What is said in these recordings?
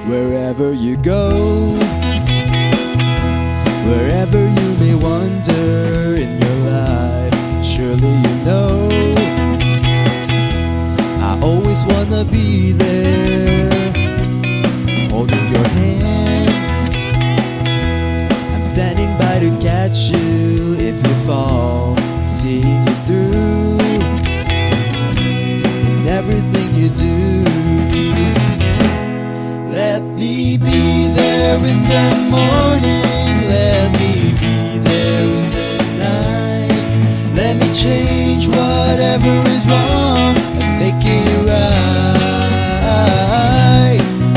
Wherever you go, wherever you may wander in your life, surely you know I always wanna be there, holding your hands. I'm standing by to catch you if you fall, seeing you through in everything you do. Let me be there in the morning, let me be there in the night. Let me change whatever is wrong and make it right.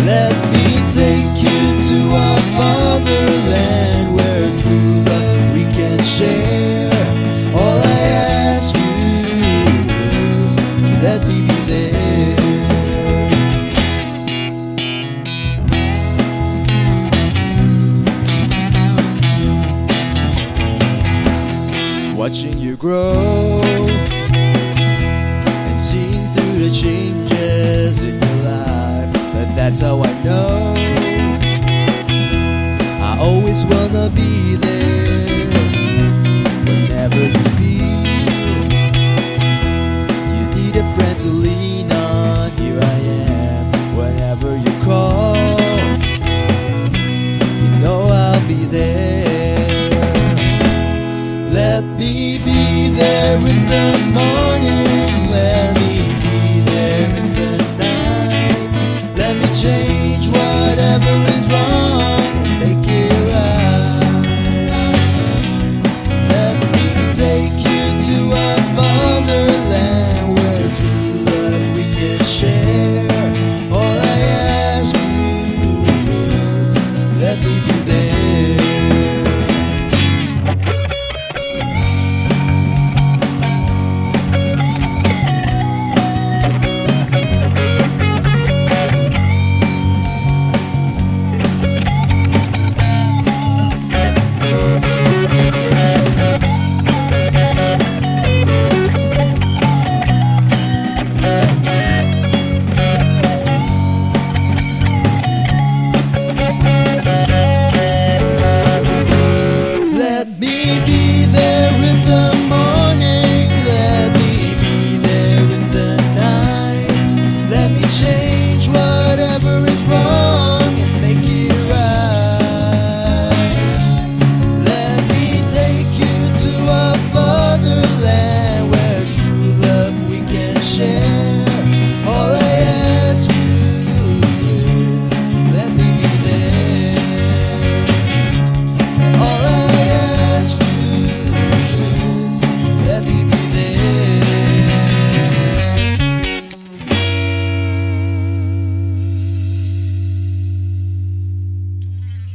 Let me take you to our fatherland where true love we can share. All I ask you is let me be there. Watching you grow and seeing through the changes in your life, but that's how I know I always wanna be there. Whenever you feel you need a friend to lean on, here I am. Whenever you call, you know I'll be there. Let me be there in the morning,